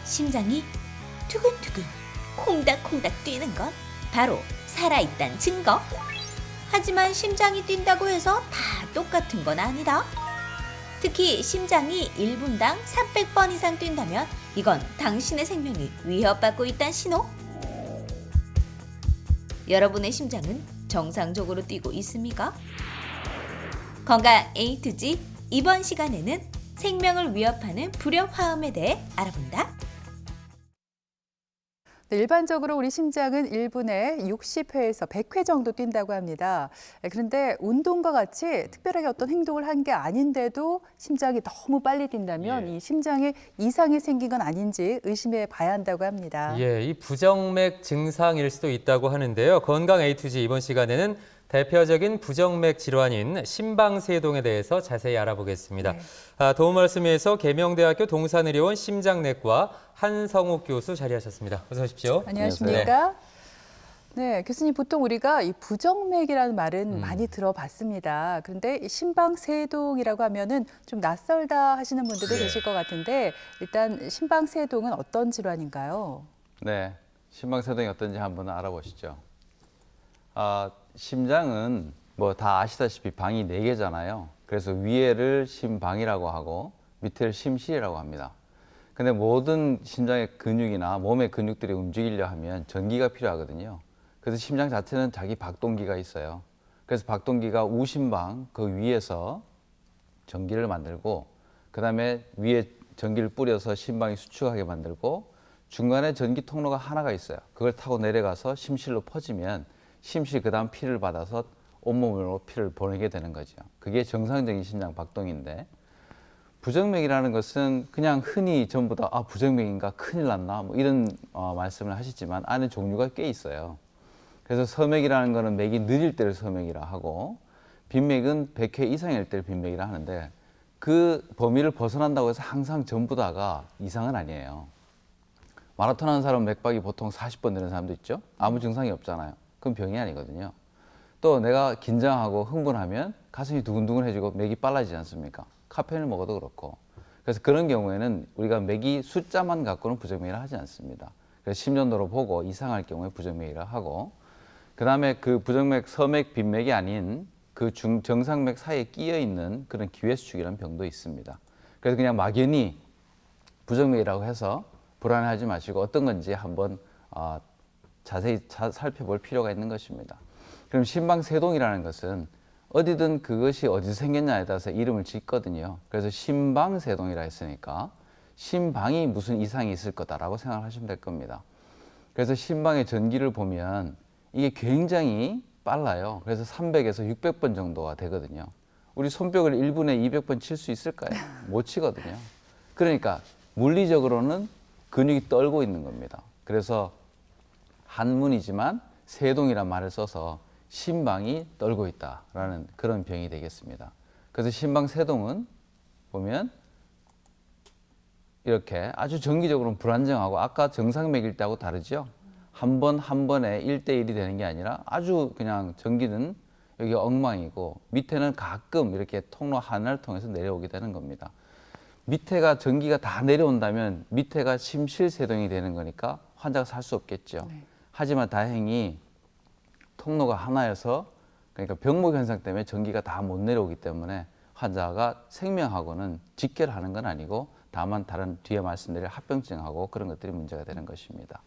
심장이 두근두근 콩닥콩닥 뛰는 건 바로 살아있다는 증거. 하지만 심장이 뛴다고 해서 다 똑같은 건 아니다. 특히 심장이 1분당 300번 이상 뛴다면 이건 당신의 생명이 위협받고 있다는 신호. 여러분의 심장은 정상적으로 뛰고 있습니까? 건강 A to G, 이번 시간에는 생명을 위협하는 불협화음에 대해 알아본다. 네, 일반적으로 우리 심장은 1분에 60회에서 100회 정도 뛴다고 합니다. 그런데 운동과 같이 특별하게 어떤 행동을 한 게 아닌데도 심장이 너무 빨리 뛴다면 이 심장에 이상이 생긴 건 아닌지 의심해 봐야 한다고 합니다. 이 부정맥 증상일 수도 있다고 하는데요. 건강 A to G 이번 시간에는 대표적인 부정맥 질환인 심방세동에 대해서 자세히 알아보겠습니다. 네. 도움 말씀 위해서 계명대학교 동산의료원 심장내과 한성욱 교수 자리하셨습니다. 어서 오십시오. 안녕하십니까? 네, 교수님, 보통 우리가 이 부정맥이라는 말은 많이 들어봤습니다. 그런데 이 심방세동이라고 하면은 좀 낯설다 하시는 분들도 계실 것 같은데 일단 심방세동은 어떤 질환인가요? 네, 심방세동이 어떤지 한번 알아보시죠. 심장은 뭐 다 아시다시피 방이 4개잖아요. 그래서 위에를 심방이라고 하고 밑에를 심실이라고 합니다. 근데 모든 심장의 근육이나 몸의 근육들이 움직이려 하면 전기가 필요하거든요. 그래서 심장 자체는 자기 박동기가 있어요. 그래서 박동기가 우심방 그 위에서 전기를 만들고 그다음에 위에 전기를 뿌려서 심방이 수축하게 만들고 중간에 전기 통로가 하나가 있어요. 그걸 타고 내려가서 심실로 퍼지면 심실이 그다음 피를 받아서 온몸으로 피를 보내게 되는 거죠. 그게 정상적인 심장 박동인데 부정맥이라는 것은 그냥 흔히 전부 다 부정맥인가 큰일 났나 뭐 이런 말씀을 하시지만 안에 종류가 꽤 있어요. 그래서 서맥이라는 거는 맥이 느릴 때를 서맥이라 하고 빈맥은 100회 이상일 때를 빈맥이라 하는데 그 범위를 벗어난다고 해서 항상 전부 다가 이상은 아니에요. 마라톤 하는 사람은 맥박이 보통 40번 되는 사람도 있죠. 아무 증상이 없잖아요. 그건 병이 아니거든요. 또 내가 긴장하고 흥분하면 가슴이 두근두근해지고 맥이 빨라지지 않습니까? 카페인을 먹어도 그렇고. 그래서 그런 경우에는 우리가 맥이 숫자만 갖고는 부정맥이라 하지 않습니다. 그래서 심전도로 보고 이상할 경우에 부정맥이라 하고 그 다음에 그 부정맥, 서맥, 빈맥이 아닌 그 정상맥 사이에 끼어 있는 그런 기회수축이라는 병도 있습니다. 그래서 그냥 막연히 부정맥이라고 해서 불안해하지 마시고 어떤 건지 한번 자세히 살펴볼 필요가 있는 것입니다. 그럼 심방세동이라는 것은 어디든 그것이 어디서 생겼냐에 따라서 이름을 짓거든요. 그래서 심방세동이라 했으니까 심방이 무슨 이상이 있을 거다라고 생각하시면 될 겁니다. 그래서 심방의 전기를 보면 이게 굉장히 빨라요. 그래서 300에서 600번 정도가 되거든요. 우리 손뼉을 1분에 200번 칠 수 있을까요? 못 치거든요. 그러니까 물리적으로는 근육이 떨고 있는 겁니다. 그래서 한문이지만 세동이란 말을 써서 심방이 떨고 있다라는 그런 병이 되겠습니다. 그래서 심방세동은 보면 이렇게 아주 정기적으로는 불안정하고 아까 정상맥일 때하고 다르죠. 한 번에 1대1이 되는 게 아니라 아주 그냥 전기는 여기 엉망이고 밑에는 가끔 이렇게 통로 하나를 통해서 내려오게 되는 겁니다. 밑에가 전기가 다 내려온다면 밑에가 심실세동이 되는 거니까 환자가 살 수 없겠죠. 하지만 다행히 통로가 하나여서 그러니까 병목 현상 때문에 전기가 다 못 내려오기 때문에 환자가 생명하고는 직결하는 건 아니고 다만 다른 뒤에 말씀드릴 합병증하고 그런 것들이 문제가 되는 것입니다.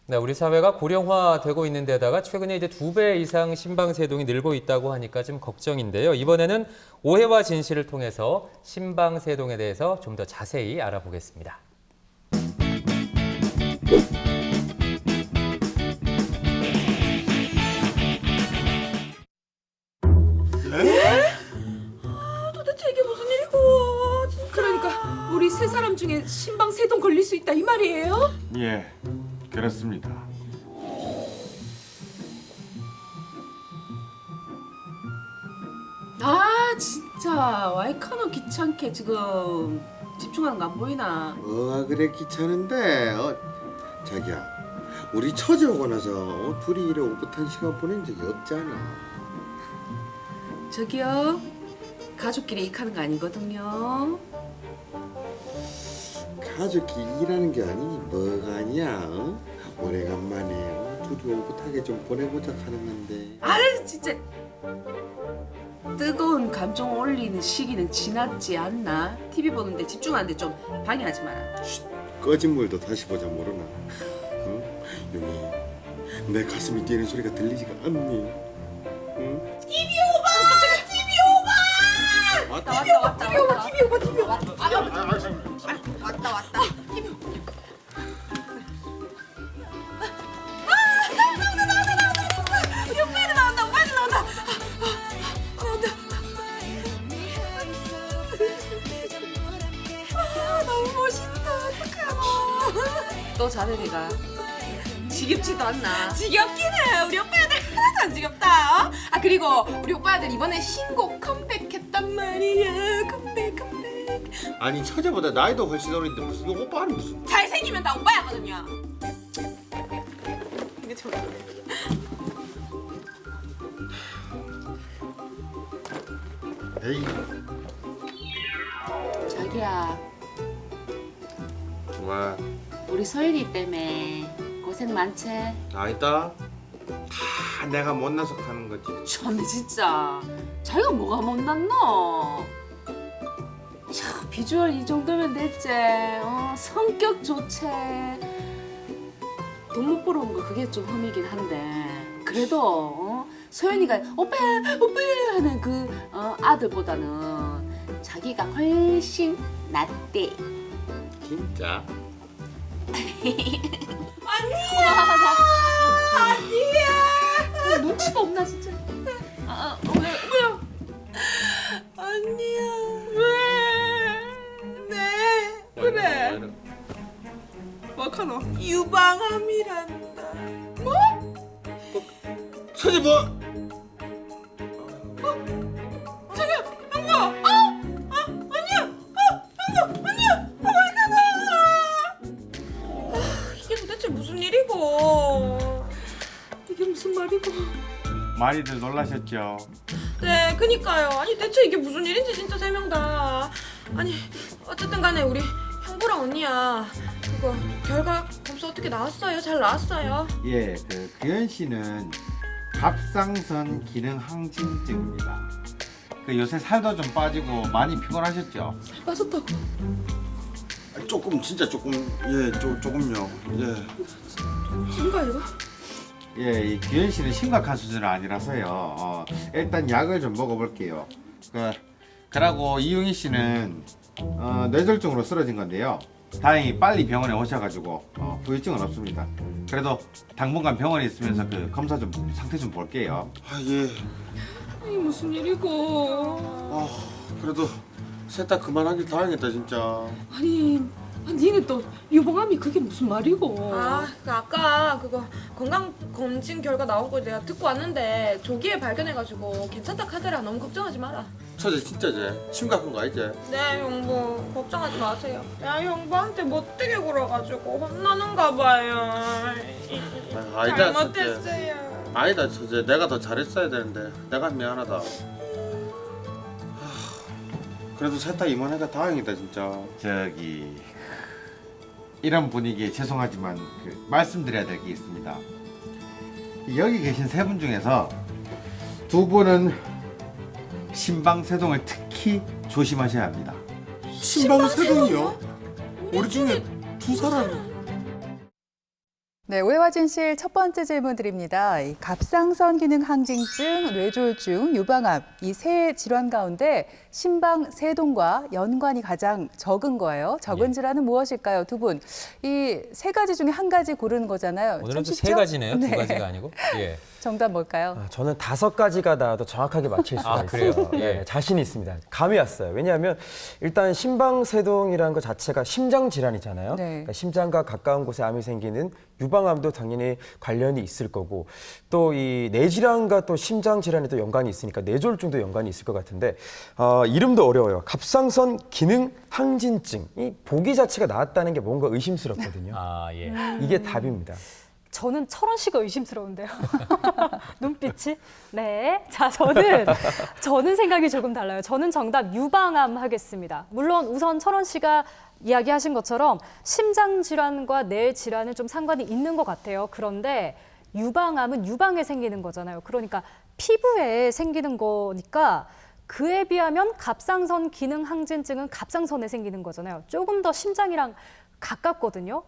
네, 우리 사회가 고령화되고 있는 데다가 최근에 이제 2배 이상 심방세동이 늘고 있다고 하니까 좀 걱정인데요. 이번에는 오해와 진실을 통해서 심방세동에 대해서 좀 더 자세히 알아보겠습니다. 도대체 이게 무슨 일이고 진짜. 그러니까 우리 세 사람 중에 심방세동 걸릴 수 있다 이 말이에요? 예, 그렇습니다. 아 진짜 와이카노 귀찮게 지금 집중하는 거 안 보이나? 뭐가 그래 귀찮은데 자기야 우리 처제 오고 나서 둘이 이래 오붓한 시간 보낸 적이 없잖아. 저기요 가족끼리 가는 거 아니거든요. 사족히 일하는 게 아니니 뭐가 아니야. 어? 오래간만에 둘이 오붓하게 좀 보내보자 하는 건데. 아유 진짜 뜨거운 감정 올리는 시기는 지났지 않나? TV 보는데 집중하는데 좀 방해하지 마라. 꺼진 물도 다시 보자 모르나. 응? 용이 내 가슴이 뛰는 소리가 들리지가 않니? 응? 왔다. 너무 멋있다. 어떡하노. 또 자네가 지겹지도 않나? 지겹기는 우리 오빠들 하나도 안 지겹다. 아 그리고 우리 오빠들 이번에 신곡 컴백했단 말이야. 컴백. 아니 처제보다 나이도 훨씬 어린데 무슨 오빠는 무슨? 잘생기면 다 오빠야거든요. 이게 좋아. 에이 자기야, 와 우리 서윤이 때문에 고생 많지? 아니다. 다 내가 못나서 하는 거지. 근데 진짜 자기가 뭐가 못났노? 참 비주얼 이 정도면 됐지. 성격 좋지. 돈 못 벌어온 거 그게 좀 흠이긴 한데 그래도 서윤이가 오빠야 하는 그 아들보다는 자기가 훨씬 낫대. 진짜? 아니야. 눈치가 없나 진짜. 왜요? 언니야. 왜? 네. 그래. 뭐카노? 유방암이란다. 처제 뭐? 이게 도대체 무슨 일이고? 이게 무슨 말이고? 많이들 놀라셨죠? 네, 그니까요. 아니 대체 이게 무슨 일인지 진짜 세 명 다. 아니 어쨌든 간에 우리 형부랑 언니야. 그거 결과 검사 어떻게 나왔어요? 잘 나왔어요? 예, 그 규현 씨는 갑상선 기능 항진증입니다. 그 요새 살도 좀 빠지고 많이 피곤하셨죠? 빠졌다고. 조금 진짜 조금 조금요. 예. 진가요? 예, 이 규현 씨는 심각한 수준은 아니라서요. 일단 약을 좀 먹어볼게요. 그러고 이용희 씨는 뇌졸중으로 쓰러진 건데요. 다행히 빨리 병원에 오셔가지고 후유증은 없습니다. 그래도 당분간 병원에 있으면서 그 검사 좀 상태 좀 볼게요. 아 예. 이게 무슨 일이고? 아 그래도 셋 다 그만하길 다행이다 진짜. 아니 니네 또 유방암이 그게 무슨 말이고? 아까 그거 건강 검진 결과 나온 거 내가 듣고 왔는데 조기에 발견해가지고 괜찮다 카더라. 너무 걱정하지 마라. 처제 진짜지? 심각한 거 알지? 네 형부 걱정하지 마세요. 야 형부한테 못되게 굴어가지고 혼나는가 봐요. 아니다 처제. 잘못했어요. 아니다 처제. 내가 더 잘했어야 되는데 내가 미안하다. 그래도 셋 다 임원회가 다행이다 진짜. 저기 이런 분위기에 죄송하지만 그 말씀드려야 될 게 있습니다. 여기 계신 세 분 중에서 두 분은 심방세동을 특히 조심하셔야 합니다. 신방세동이요? 우리 중에 두 사람. 네, 오해와 진실 첫 번째 질문 드립니다. 이 갑상선 기능 항진증, 뇌졸중, 유방암 이 세 질환 가운데 심방세동과 연관이 가장 적은 거예요. 적은 질환은 무엇일까요? 두 분. 이 세 가지 중에 한 가지 고르는 거잖아요. 오늘은 참 또 세 쉽죠? 가지네요. 네. 두 가지가 아니고. 예. 정답 뭘까요? 저는 5가지가 나와도 정확하게 맞힐 수가 아, 그래요? 있어요. 예. 네, 자신이 있습니다. 감이 왔어요. 왜냐하면 일단 심방세동이라는 것 자체가 심장 질환이잖아요. 네. 그러니까 심장과 가까운 곳에 암이 생기는 유방암도 당연히 관련이 있을 거고 또 이 뇌질환과 또 심장 질환이 또 연관이 있으니까 뇌졸중도 연관이 있을 것 같은데 이름도 어려워요. 갑상선 기능 항진증. 이 보기 자체가 나왔다는 게 뭔가 의심스럽거든요. 아 예. 이게 답입니다. 저는 철원 씨가 의심스러운데요. 눈빛이. 네. 자, 저는 생각이 조금 달라요. 저는 정답 유방암 하겠습니다. 물론 우선 철원 씨가 이야기하신 것처럼 심장 질환과 뇌 질환은 좀 상관이 있는 것 같아요. 그런데 유방암은 유방에 생기는 거잖아요. 그러니까 피부에 생기는 거니까 그에 비하면 갑상선 기능 항진증은 갑상선에 생기는 거잖아요. 조금 더 심장이랑 가깝거든요.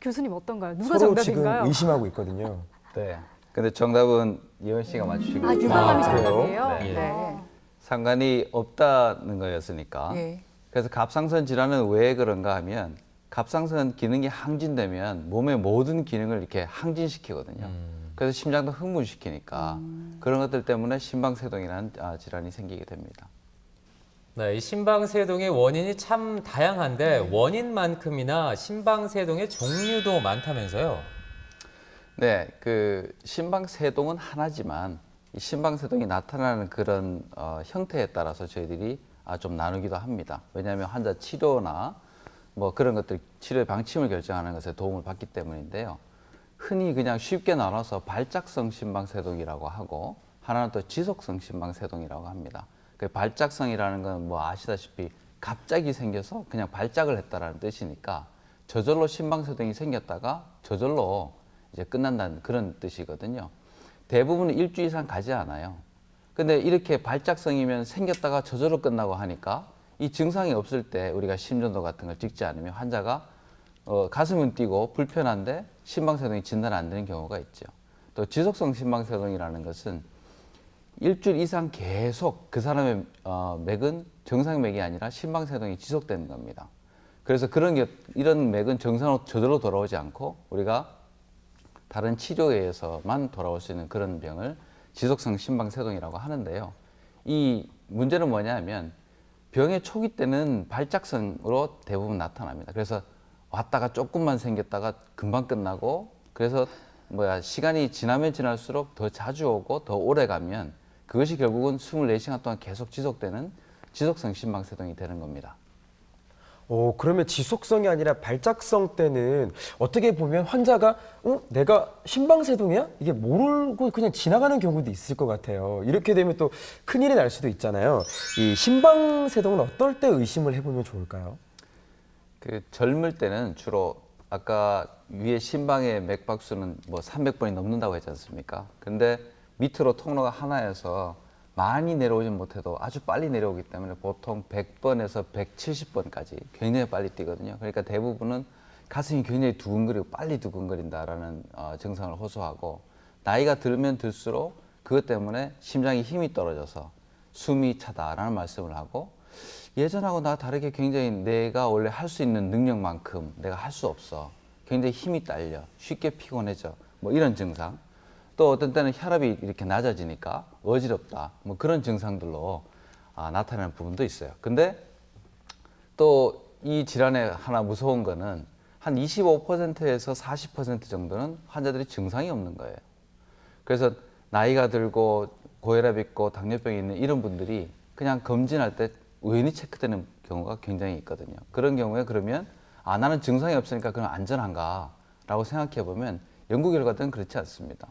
교수님 어떤가요? 누가 서로 정답인가요? 지금 의심하고 있거든요. 네. 근데 정답은 이현 씨가 맞추시고 아, 유방암이 아, 그래요? 정답이에요? 네. 네. 상관이 없다는 거였으니까. 예. 그래서 갑상선 질환은 왜 그런가 하면 갑상선 기능이 항진되면 몸의 모든 기능을 이렇게 항진시키거든요. 그래서 심장도 흥분시키니까 그런 것들 때문에 심방세동이라는 질환이 생기게 됩니다. 네, 이 심방세동의 원인이 참 다양한데 원인만큼이나 심방세동의 종류도 많다면서요? 네, 그 심방세동은 하나지만 이 심방세동이 나타나는 그런 형태에 따라서 저희들이 좀 나누기도 합니다. 왜냐하면 환자 치료나 뭐 그런 것들 치료의 방침을 결정하는 것에 도움을 받기 때문인데요. 흔히 그냥 쉽게 나눠서 발작성 심방세동이라고 하고 하나는 또 지속성 심방세동이라고 합니다. 그 발작성이라는 건 뭐 아시다시피 갑자기 생겨서 그냥 발작을 했다라는 뜻이니까 저절로 심방세동이 생겼다가 저절로 이제 끝난다는 그런 뜻이거든요. 대부분은 일주일 이상 가지 않아요. 근데 이렇게 발작성이면 생겼다가 저절로 끝나고 하니까 이 증상이 없을 때 우리가 심전도 같은 걸 찍지 않으면 환자가 가슴은 뛰고 불편한데 심방세동이 진단 안 되는 경우가 있죠. 또 지속성 심방세동이라는 것은 일주일 이상 계속 그 사람의 맥은 정상 맥이 아니라 심방세동이 지속되는 겁니다. 그래서 이런 맥은 정상으로 저절로 돌아오지 않고 우리가 다른 치료에 의해서만 돌아올 수 있는 그런 병을 지속성 심방세동이라고 하는데요. 이 문제는 뭐냐면 병의 초기 때는 발작성으로 대부분 나타납니다. 그래서 왔다가 조금만 생겼다가 금방 끝나고 그래서 시간이 지나면 지날수록 더 자주 오고 더 오래 가면 그것이 결국은 24시간 동안 계속 지속되는 지속성 심방세동이 되는 겁니다. 그러면 지속성이 아니라 발작성 때는 어떻게 보면 환자가 내가 심방세동이야? 이게 모르고 그냥 지나가는 경우도 있을 것 같아요. 이렇게 되면 또 큰일이 날 수도 있잖아요. 이 심방세동은 어떨 때 의심을 해보면 좋을까요? 그 젊을 때는 주로 아까 위에 심방의 맥박수는 뭐 300번이 넘는다고 했지 않습니까? 근데 밑으로 통로가 하나여서 많이 내려오지 못해도 아주 빨리 내려오기 때문에 보통 100번에서 170번까지 굉장히 빨리 뛰거든요. 그러니까 대부분은 가슴이 굉장히 두근거리고 빨리 두근거린다라는 증상을 호소하고 나이가 들면 들수록 그것 때문에 심장의 힘이 떨어져서 숨이 차다라는 말씀을 하고 예전하고 나 다르게 굉장히 내가 원래 할 수 있는 능력만큼 내가 할 수 없어. 굉장히 힘이 딸려. 쉽게 피곤해져. 뭐 이런 증상. 또 어떤 때는 혈압이 이렇게 낮아지니까 어지럽다. 뭐 그런 증상들로 나타나는 부분도 있어요. 근데 또 이 질환의 하나 무서운 거는 한 25%에서 40% 정도는 환자들이 증상이 없는 거예요. 그래서 나이가 들고 고혈압 있고 당뇨병이 있는 이런 분들이 그냥 검진할 때 우연히 체크되는 경우가 굉장히 있거든요. 그런 경우에 그러면 나는 증상이 없으니까 그럼 안전한가 라고 생각해 보면 연구 결과들은 그렇지 않습니다.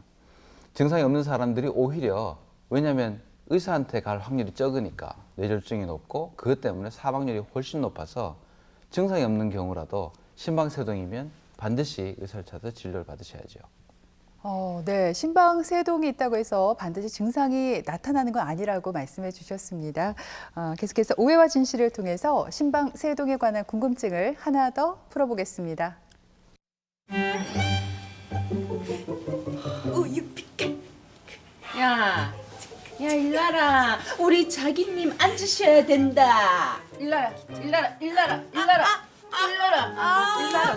증상이 없는 사람들이 오히려 왜냐하면 의사한테 갈 확률이 적으니까 뇌졸중이 높고 그것 때문에 사망률이 훨씬 높아서 증상이 없는 경우라도 심방세동이면 반드시 의사를 찾아 진료를 받으셔야죠. 네, 심방세동이 있다고 해서 반드시 증상이 나타나는 건 아니라고 말씀해 주셨습니다. 계속해서 오해와 진실을 통해서 심방세동에 관한 궁금증을 하나 더 풀어보겠습니다. 야 일나라. 우리 자기님 앉으셔야 된다. 일나라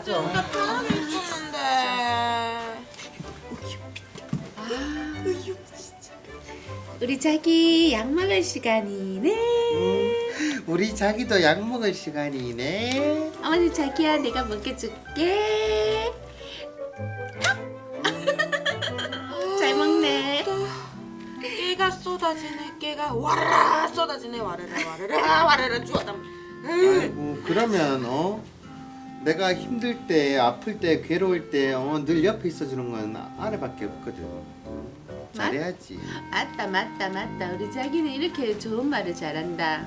좀. 나 편하게 있었는데. 우리 자기 약 먹을 시간이네. 우리 자기도 약 먹을 시간이네. 어머니 자기야 내가 먹여줄게. 잘 먹네. 깨가 쏟아지네. 깨가 와라라 쏟아지네. 와라라 주웠다. 아이고 그러면 내가 힘들 때, 아플 때, 괴로울 때 늘 옆에 있어주는 건 아내밖에 없거든. 잘해야지. 맞다. 우리 자기는 이렇게 좋은 말을 잘한다.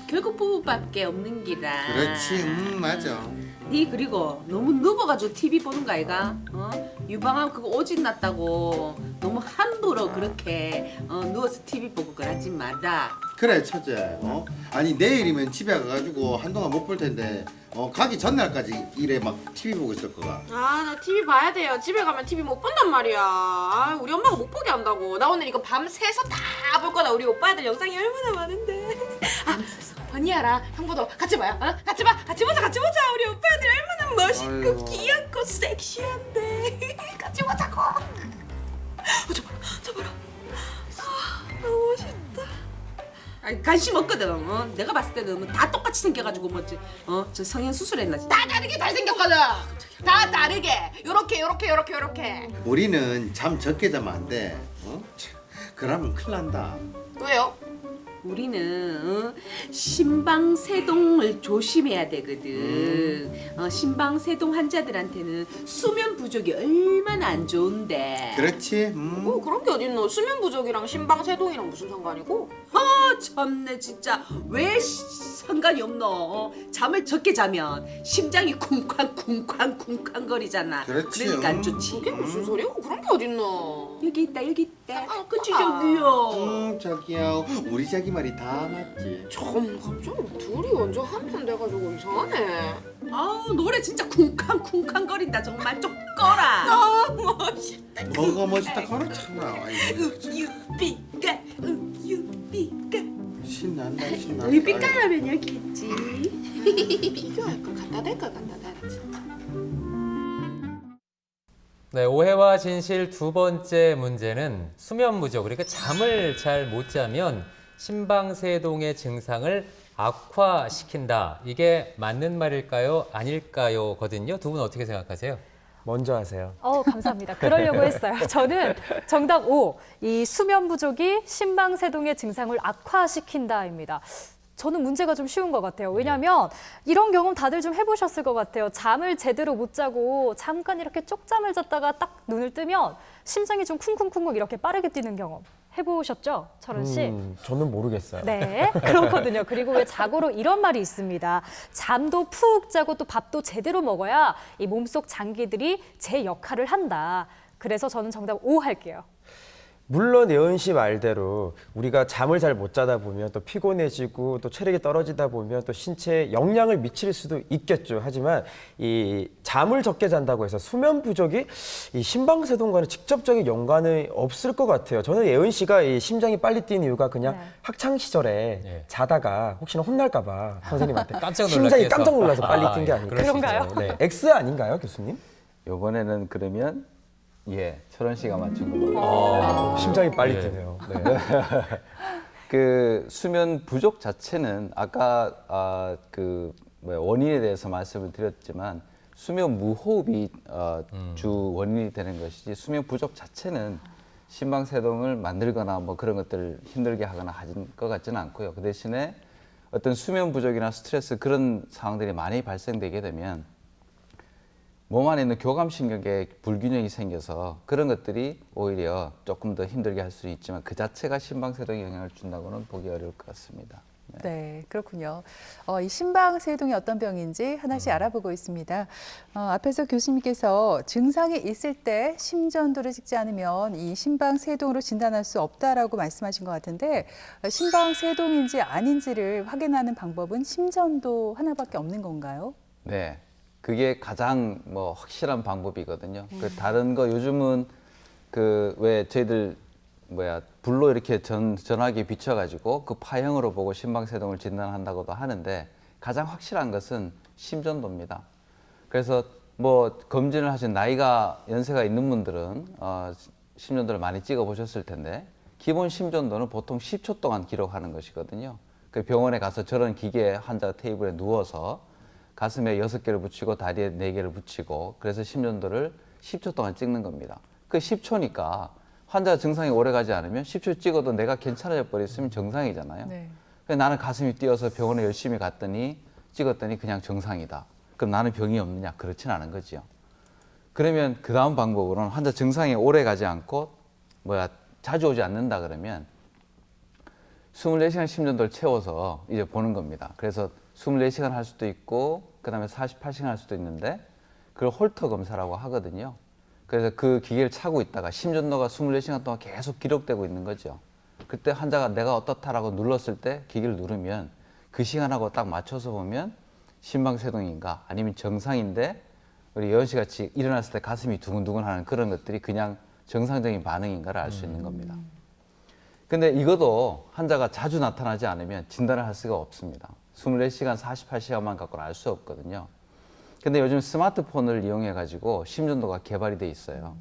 결국 부부밖에 없는 기라. 그렇지, 맞아. 니 그리고 너무 늙어가지고 TV 보는 거 아이가? 유방암 그거 오진 났다고 너무 함부로 그렇게 누워서 TV 보고 그러지 마라. 그래, 처제. 아니 내일이면 집에 가가지고 한동안 못 볼 텐데 가기 전날까지 이래 막 TV 보고 있을 거가. 나 TV 봐야 돼요. 집에 가면 TV 못 본단 말이야. 우리 엄마가 못 보게 한다고. 나 오늘 이거 밤새서 다 볼 거다. 우리 오빠들 영상이 얼마나 많은데. 밤새서. 언니야라 형부도 같이 봐요. 같이 보자. 우리 오빠들 얼마나 멋있고 아이고. 귀엽고 섹시한데. 같이 보자고. 저 봐라. 너무 멋있다. 아니, 관심 없거든. 내가 봤을 때는 다 똑같이 생겨가지고 뭐지? 저 성형 수술했나? 다 다르게 잘생겼거든. 다 다르게. 요렇게. 우리는 잠 적게 자면 안 돼. 그러면 큰일 난다. 왜요? 우리는 심방세동을 조심해야 되거든. 심방세동 환자들한테는 수면 부족이 얼마나 안 좋은데. 그렇지. 그런 게 어딨노. 수면 부족이랑 심방세동이랑 무슨 상관이고? 참내 진짜 왜 상관이 없노? 잠을 적게 자면 심장이 쿵쾅 거리잖아. 그렇지. 그러니까 안 좋지. 그게 무슨 소리고? 그런 게 어딨노. 여기 있다. 그치 저기요. 자기야, 우리 자기 말이 다 맞지. 참 갑자기 둘이 완전 한편 돼가지고 이상하네. 노래 진짜 쿵쾅 거린다. 정말 좀 꺼라. 멋있다. 뭐가 멋있다 걸어 참나. 우유빛깔. 신난다. 우유빛깔하면 여기 있지. 비교할 거 갖다 댈까 네, 오해와 진실 두 번째 문제는 수면 부족, 그러니까 잠을 잘 못 자면 심방세동의 증상을 악화시킨다. 이게 맞는 말일까요? 아닐까요? 거든요. 두 분 어떻게 생각하세요? 먼저 하세요. 감사합니다. 그러려고 했어요. 저는 정답 5, 이 수면 부족이 심방세동의 증상을 악화시킨다입니다. 저는 문제가 좀 쉬운 것 같아요. 왜냐하면 이런 경험 다들 좀 해보셨을 것 같아요. 잠을 제대로 못 자고 잠깐 이렇게 쪽잠을 잤다가 딱 눈을 뜨면 심장이 좀 쿵쿵쿵쿵 이렇게 빠르게 뛰는 경험 해보셨죠? 철원 씨? 저는 모르겠어요. 네, 그렇거든요. 그리고 왜 자고로 이런 말이 있습니다. 잠도 푹 자고 또 밥도 제대로 먹어야 이 몸속 장기들이 제 역할을 한다. 그래서 저는 정답 5 할게요. 물론 예은 씨 말대로 우리가 잠을 잘 못 자다 보면 또 피곤해지고 또 체력이 떨어지다 보면 또 신체에 영향을 미칠 수도 있겠죠. 하지만 이 잠을 적게 잔다고 해서 수면 부족이 이 심방세동과는 직접적인 연관이 없을 것 같아요. 저는 예은 씨가 이 심장이 빨리 뛰는 이유가 그냥 학창 시절에 자다가 혹시나 혼날까 봐 선생님한테 깜짝 심장이 놀랐겠어. 깜짝 놀라서 빨리 뛴 게 아닐까 싶어요. 그런가요? 네. X 아닌가요, 교수님? 이번에는 그러면 철원 씨가 맞춘 걸로. 심장이 빨리 뛰네요. 네. 그 수면 부족 자체는 아까 원인에 대해서 말씀을 드렸지만 수면 무호흡이 주 원인이 되는 것이지 수면 부족 자체는 심방세동을 만들거나 뭐 그런 것들을 힘들게 하거나 하는 것 같지는 않고요. 그 대신에 어떤 수면 부족이나 스트레스 그런 상황들이 많이 발생되게 되면 몸 안에 있는 교감신경에 불균형이 생겨서 그런 것들이 오히려 조금 더 힘들게 할 수 있지만 그 자체가 심방세동에 영향을 준다고는 보기 어려울 것 같습니다. 네, 그렇군요. 이 심방세동이 어떤 병인지 하나씩 알아보고 있습니다. 앞에서 교수님께서 증상이 있을 때 심전도를 찍지 않으면 이 심방세동으로 진단할 수 없다라고 말씀하신 것 같은데 심방세동인지 아닌지를 확인하는 방법은 심전도 하나밖에 없는 건가요? 네, 그게 가장 확실한 방법이거든요. 그 다른 거 요즘은 왜 저희들 불로 이렇게 전화기에 비춰가지고 그 파형으로 보고 심방세동을 진단한다고도 하는데 가장 확실한 것은 심전도입니다. 그래서 검진을 하신 연세가 있는 분들은 심전도를 많이 찍어 보셨을 텐데 기본 심전도는 보통 10초 동안 기록하는 것이거든요. 그 병원에 가서 저런 기계에 환자가 테이블에 누워서 가슴에 6개를 붙이고 다리에 4개를 붙이고 그래서 심전도를 10초 동안 찍는 겁니다. 그 10초니까 환자 증상이 오래 가지 않으면 10초 찍어도 내가 괜찮아져 버렸으면 정상이잖아요. 네. 나는 가슴이 뛰어서 병원에 열심히 갔더니 찍었더니 그냥 정상이다. 그럼 나는 병이 없느냐? 그렇진 않은 거죠. 그러면 그 다음 방법으로는 환자 증상이 오래 가지 않고 자주 오지 않는다 그러면 24시간 심전도를 채워서 이제 보는 겁니다. 그래서 24시간 할 수도 있고 그 다음에 48시간 할 수도 있는데 그걸 홀터 검사라고 하거든요. 그래서 그 기계를 차고 있다가 심전도가 24시간 동안 계속 기록되고 있는 거죠. 그때 환자가 내가 어떻다라고 눌렀을 때 기계를 누르면 그 시간하고 딱 맞춰서 보면 심방세동인가 아니면 정상인데 우리 여은 씨 같이 일어났을 때 가슴이 두근두근 하는 그런 것들이 그냥 정상적인 반응인가를 알 수 있는 겁니다. 근데 이것도 환자가 자주 나타나지 않으면 진단을 할 수가 없습니다. 24시간, 48시간만 갖고는 알 수 없거든요. 근데 요즘 스마트폰을 이용해 가지고 심전도가 개발이 돼 있어요.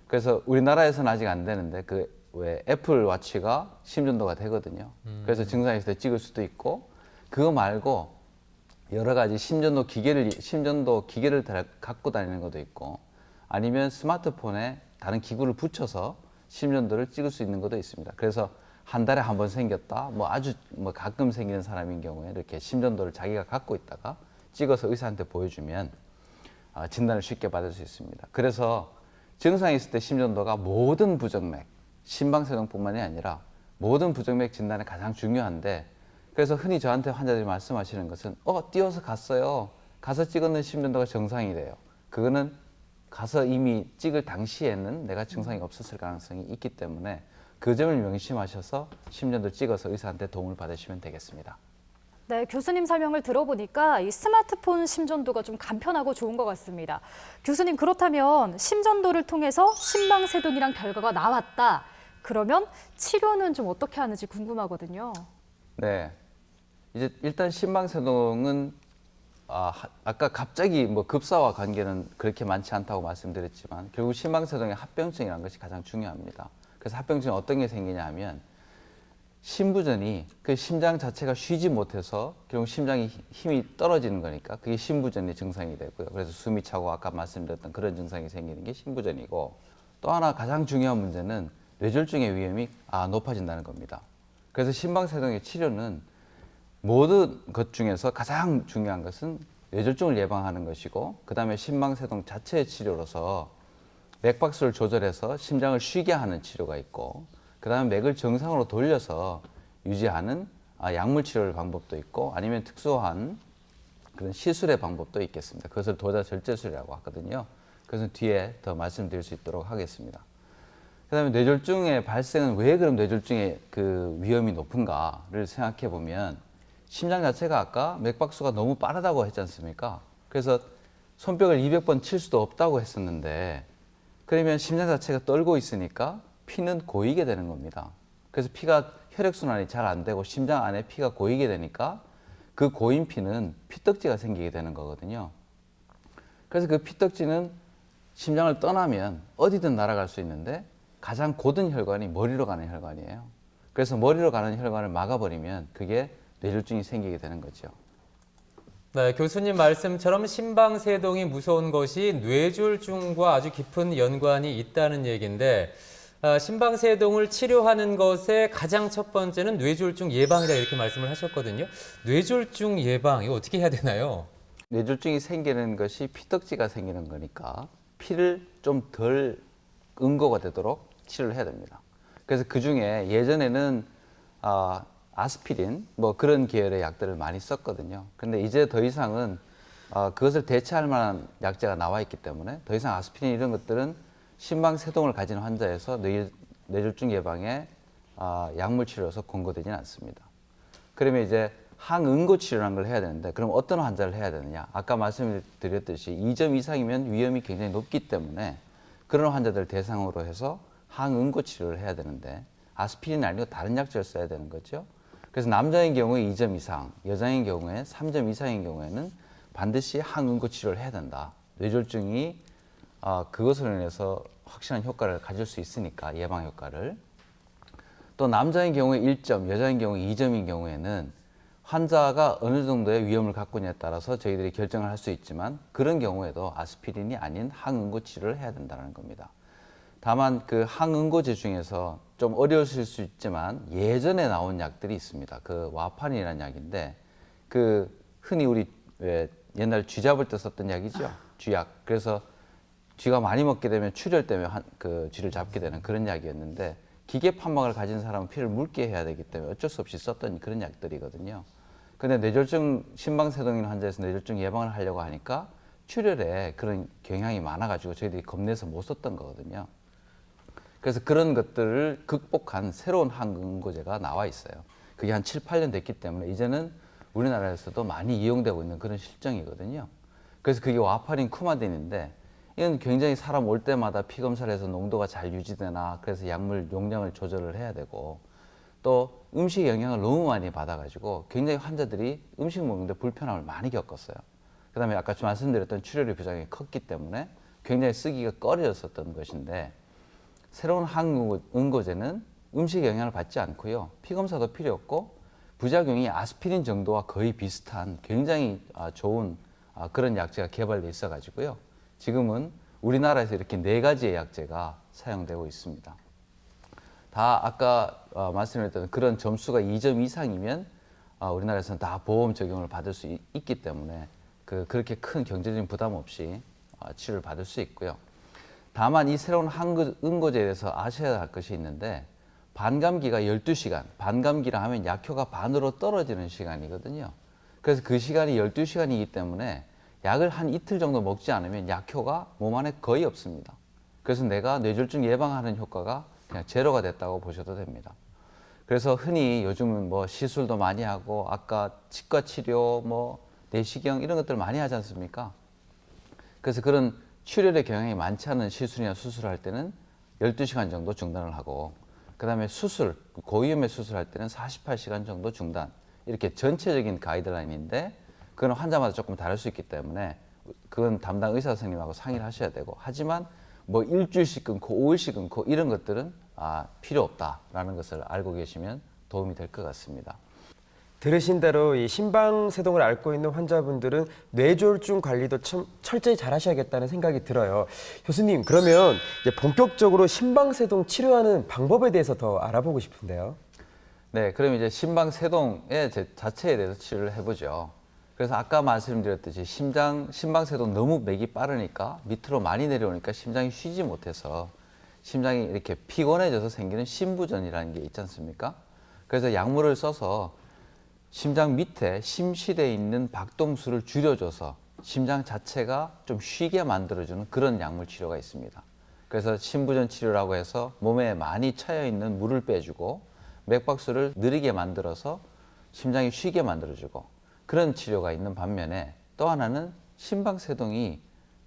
그래서 우리나라에서는 아직 안 되는데 그 왜 애플 워치가 심전도가 되거든요. 그래서 증상이 있을 때 찍을 수도 있고 그거 말고 여러 가지 심전도 기계를 갖고 다니는 것도 있고 아니면 스마트폰에 다른 기구를 붙여서 심전도를 찍을 수 있는 것도 있습니다. 그래서 한 달에 한 번 생겼다, 아주 가끔 생기는 사람인 경우에 이렇게 심전도를 자기가 갖고 있다가 찍어서 의사한테 보여주면 진단을 쉽게 받을 수 있습니다. 그래서 증상이 있을 때 심전도가 모든 부정맥, 심방세동뿐만이 아니라 모든 부정맥 진단에 가장 중요한데 그래서 흔히 저한테 환자들이 말씀하시는 것은 뛰어서 갔어요. 가서 찍었는 심전도가 정상이래요. 그거는 가서 이미 찍을 당시에는 내가 증상이 없었을 가능성이 있기 때문에 그 점을 명심하셔서 심전도를 찍어서 의사한테 도움을 받으시면 되겠습니다. 네, 교수님 설명을 들어보니까 이 스마트폰 심전도가 좀 간편하고 좋은 것 같습니다. 교수님, 그렇다면 심전도를 통해서 심방세동이랑 결과가 나왔다. 그러면 치료는 좀 어떻게 하는지 궁금하거든요. 네, 이제 일단 심방세동은 아까 갑자기 급사와 관계는 그렇게 많지 않다고 말씀드렸지만 결국 심방세동의 합병증이라는 것이 가장 중요합니다. 그래서 합병증이 어떤 게 생기냐 하면 심부전이 그 심장 자체가 쉬지 못해서 결국 심장이 힘이 떨어지는 거니까 그게 심부전의 증상이 되고요. 그래서 숨이 차고 아까 말씀드렸던 그런 증상이 생기는 게 심부전이고 또 하나 가장 중요한 문제는 뇌졸중의 위험이 높아진다는 겁니다. 그래서 심방세동의 치료는 모든 것 중에서 가장 중요한 것은 뇌졸중을 예방하는 것이고 그 다음에 심방세동 자체의 치료로서 맥박수를 조절해서 심장을 쉬게 하는 치료가 있고 그 다음에 맥을 정상으로 돌려서 유지하는 약물 치료 방법도 있고 아니면 특수한 그런 시술의 방법도 있겠습니다. 그것을 도자절제술이라고 하거든요. 그것은 뒤에 더 말씀드릴 수 있도록 하겠습니다. 그 다음에 뇌졸중의 발생은 왜 그럼 뇌졸중의 그 위험이 높은가를 생각해 보면 심장 자체가 아까 맥박수가 너무 빠르다고 했지 않습니까? 그래서 손뼉을 200번 칠 수도 없다고 했었는데 그러면 심장 자체가 떨고 있으니까 피는 고이게 되는 겁니다. 그래서 피가 혈액순환이 잘 안 되고 심장 안에 피가 고이게 되니까 그 고인 피는 피떡지가 생기게 되는 거거든요. 그래서 그 피떡지는 심장을 떠나면 어디든 날아갈 수 있는데 가장 고든 혈관이 머리로 가는 혈관이에요. 그래서 머리로 가는 혈관을 막아버리면 그게 뇌졸중이 생기게 되는 거죠. 네, 교수님 말씀처럼 심방세동이 무서운 것이 뇌졸중과 아주 깊은 연관이 있다는 얘기인데 심방세동을 치료하는 것의 가장 첫 번째는 뇌졸중 예방이다 이렇게 말씀을 하셨거든요. 뇌졸중 예방, 이거 어떻게 해야 되나요? 뇌졸중이 생기는 것이 피떡지가 생기는 거니까 피를 좀 덜 응고가 되도록 치료를 해야 됩니다. 그래서 그 중에 예전에는 아스피린 그런 계열의 약들을 많이 썼거든요. 근데 이제 더 이상은 그것을 대체할 만한 약제가 나와 있기 때문에 더 이상 아스피린 이런 것들은 심방세동을 가진 환자에서 뇌졸중 예방에 약물 치료로서 권고되지는 않습니다. 그러면 이제 항응고 치료라는 걸 해야 되는데 그럼 어떤 환자를 해야 되느냐? 아까 말씀드렸듯이 2점 이상이면 위험이 굉장히 높기 때문에 그런 환자들 대상으로 해서 항응고 치료를 해야 되는데 아스피린이 아니고 다른 약제를 써야 되는 거죠. 그래서 남자인 경우에 2점 이상, 여자인 경우에 3점 이상인 경우에는 반드시 항응고 치료를 해야 된다. 뇌졸중이 그것으로 인해서 확실한 효과를 가질 수 있으니까 예방 효과를. 또 남자인 경우에 1점, 여자인 경우에 2점인 경우에는 환자가 어느 정도의 위험을 갖고 있냐에 따라서 저희들이 결정을 할 수 있지만 그런 경우에도 아스피린이 아닌 항응고 치료를 해야 된다는 겁니다. 다만 그 항응고제 중에서 좀 어려우실 수 있지만 예전에 나온 약들이 있습니다. 그 와파린이라는 약인데 그 흔히 우리 옛날 쥐 잡을 때 썼던 약이죠. 쥐약. 그래서 쥐가 많이 먹게 되면 출혈 때문에 그 쥐를 잡게 되는 그런 약이었는데 기계 판막을 가진 사람은 피를 묽게 해야 되기 때문에 어쩔 수 없이 썼던 그런 약들이거든요. 근데 뇌졸중 심방세동인 환자에서 뇌졸중 예방을 하려고 하니까 출혈에 그런 경향이 많아가지고 저희들이 겁내서 못 썼던 거거든요. 그래서 그런 것들을 극복한 새로운 항응고제가 나와 있어요. 그게 한 7, 8년 됐기 때문에 이제는 우리나라에서도 많이 이용되고 있는 그런 실정이거든요. 그래서 그게 와파린 쿠마딘인데 이건 굉장히 사람 올 때마다 피 검사를 해서 농도가 잘 유지되나 그래서 약물 용량을 조절을 해야 되고 또 음식 영향을 너무 많이 받아가지고 굉장히 환자들이 음식 먹는데 불편함을 많이 겪었어요. 그 다음에 아까 말씀드렸던 출혈의 부작용이 컸기 때문에 굉장히 쓰기가 꺼려졌었던 것인데 새로운 항응고제는 음식 영향을 받지 않고요. 피 검사도 필요 없고 부작용이 아스피린 정도와 거의 비슷한 굉장히 좋은 그런 약제가 개발돼 있어 가지고요. 지금은 우리나라에서 이렇게 4가지의 약제가 사용되고 있습니다. 다 아까 말씀드렸던 그런 점수가 2점 이상이면 우리나라에서는 다 보험 적용을 받을 수 있기 때문에 그렇게 큰 경제적인 부담 없이 치료를 받을 수 있고요. 다만 이 새로운 항응고제에 대해서 아셔야 할 것이 있는데 반감기가 12시간, 반감기라 하면 약효가 반으로 떨어지는 시간이거든요. 그래서 그 시간이 12시간이기 때문에 약을 한 이틀 정도 먹지 않으면 약효가 몸 안에 거의 없습니다. 그래서 내가 뇌졸중 예방하는 효과가 그냥 제로가 됐다고 보셔도 됩니다. 그래서 흔히 요즘은 뭐 시술도 많이 하고 아까 치과 치료, 뭐 내시경 이런 것들 많이 하지 않습니까? 그래서 그런 출혈의 경향이 많지 않은 시술이나 수술을 할 때는 12시간 정도 중단을 하고 그 다음에 수술, 고위험의 수술할 때는 48시간 정도 중단 이렇게 전체적인 가이드라인인데 그건 환자마다 조금 다를 수 있기 때문에 그건 담당 의사 선생님하고 상의를 하셔야 되고 하지만 뭐 일주일씩 끊고 5일씩 끊고 이런 것들은 필요 없다라는 것을 알고 계시면 도움이 될 것 같습니다. 들으신 대로 이 심방세동을 앓고 있는 환자분들은 뇌졸중 관리도 참 철저히 잘 하셔야겠다는 생각이 들어요. 교수님, 그러면 이제 본격적으로 심방세동 치료하는 방법에 대해서 더 알아보고 싶은데요. 네, 그럼 이제 심방세동의 자체에 대해서 치료를 해보죠. 그래서 아까 말씀드렸듯이 심방세동 너무 맥이 빠르니까 밑으로 많이 내려오니까 심장이 쉬지 못해서 심장이 이렇게 피곤해져서 생기는 심부전이라는 게 있지 않습니까? 그래서 약물을 써서 심장 밑에 심실에 있는 박동수를 줄여줘서 심장 자체가 좀 쉬게 만들어주는 그런 약물 치료가 있습니다. 그래서 심부전 치료라고 해서 몸에 많이 차여있는 물을 빼주고 맥박수를 느리게 만들어서 심장이 쉬게 만들어주고 그런 치료가 있는 반면에 또 하나는 심방세동이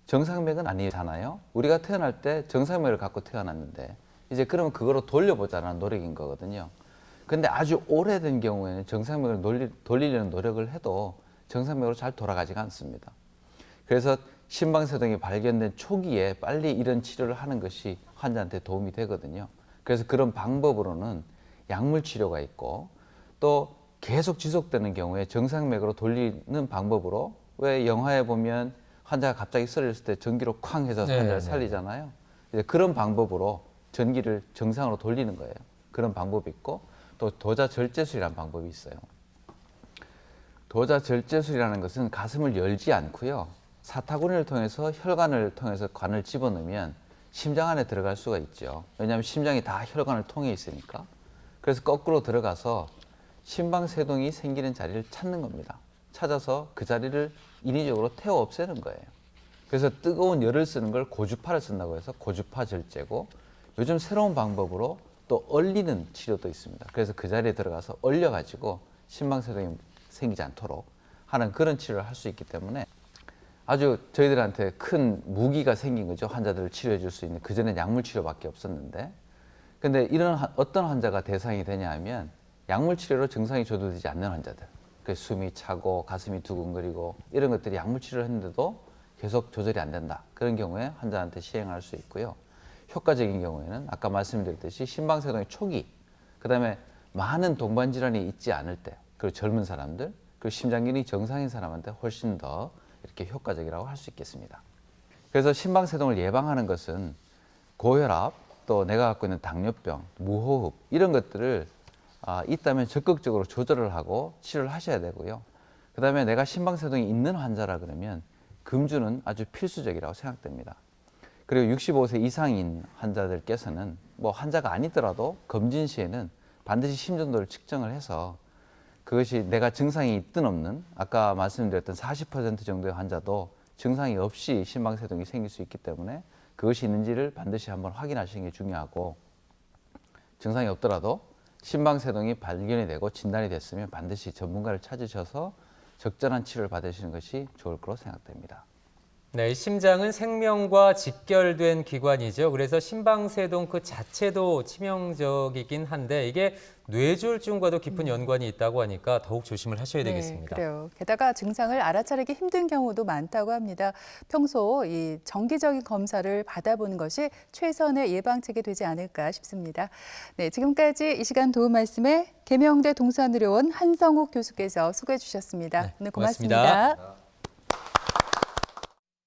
정상맥은 아니잖아요. 우리가 태어날 때 정상맥을 갖고 태어났는데 이제 그러면 그거로 돌려보자는 노력인 거거든요. 근데 아주 오래된 경우에는 정상맥을 돌리려는 노력을 해도 정상맥으로 잘 돌아가지가 않습니다. 그래서 심방세동이 발견된 초기에 빨리 이런 치료를 하는 것이 환자한테 도움이 되거든요. 그래서 그런 방법으로는 약물 치료가 있고 또 계속 지속되는 경우에 정상맥으로 돌리는 방법으로 왜 영화에 보면 환자가 갑자기 쓰러졌을 때 전기로 쾅 해서 환자를 살리잖아요. 이제 그런 방법으로 전기를 정상으로 돌리는 거예요. 그런 방법이 있고 또 도자절제술이라는 방법이 있어요. 도자절제술이라는 것은 가슴을 열지 않고요. 사타구니를 통해서 혈관을 통해서 관을 집어넣으면 심장 안에 들어갈 수가 있죠. 왜냐하면 심장이 다 혈관을 통해 있으니까. 그래서 거꾸로 들어가서 심방세동이 생기는 자리를 찾는 겁니다. 찾아서 그 자리를 인위적으로 태워 없애는 거예요. 그래서 뜨거운 열을 쓰는 걸 고주파를 쓴다고 해서 고주파 절제고 요즘 새로운 방법으로 또 얼리는 치료도 있습니다. 그래서 그 자리에 들어가서 얼려가지고 심방세동이 생기지 않도록 하는 그런 치료를 할 수 있기 때문에 아주 저희들한테 큰 무기가 생긴 거죠. 환자들을 치료해 줄 수 있는. 그전엔 약물 치료밖에 없었는데 근데 이런 어떤 환자가 대상이 되냐 하면 약물 치료로 증상이 조절되지 않는 환자들. 그 숨이 차고 가슴이 두근거리고 이런 것들이 약물 치료를 했는데도 계속 조절이 안 된다. 그런 경우에 환자한테 시행할 수 있고요. 효과적인 경우에는 아까 말씀드렸듯이 심방세동의 초기, 그 다음에 많은 동반 질환이 있지 않을 때, 그리고 젊은 사람들, 그리고 심장기능이 정상인 사람한테 훨씬 더 이렇게 효과적이라고 할 수 있겠습니다. 그래서 심방세동을 예방하는 것은 고혈압, 또 내가 갖고 있는 당뇨병, 무호흡 이런 것들을 있다면 적극적으로 조절을 하고 치료를 하셔야 되고요. 그다음에 내가 심방세동이 있는 환자라 그러면 금주는 아주 필수적이라고 생각됩니다. 그리고 65세 이상인 환자들께서는 뭐 환자가 아니더라도 검진 시에는 반드시 심전도를 측정을 해서 그것이 내가 증상이 있든 없는 아까 말씀드렸던 40% 정도의 환자도 증상이 없이 심방세동이 생길 수 있기 때문에 그것이 있는지를 반드시 한번 확인하시는 게 중요하고 증상이 없더라도 심방세동이 발견이 되고 진단이 됐으면 반드시 전문가를 찾으셔서 적절한 치료를 받으시는 것이 좋을 거로 생각됩니다. 네, 심장은 생명과 직결된 기관이죠. 그래서 심방세동 그 자체도 치명적이긴 한데 이게 뇌졸중과도 깊은 연관이 있다고 하니까 더욱 조심을 하셔야 되겠습니다. 그래요. 게다가 증상을 알아차리기 힘든 경우도 많다고 합니다. 평소 이 정기적인 검사를 받아보는 것이 최선의 예방책이 되지 않을까 싶습니다. 네, 지금까지 이 시간 도움 말씀에 계명대 동산의료원 한성욱 교수께서 수고해 주셨습니다. 네, 오늘 고맙습니다. 고맙습니다.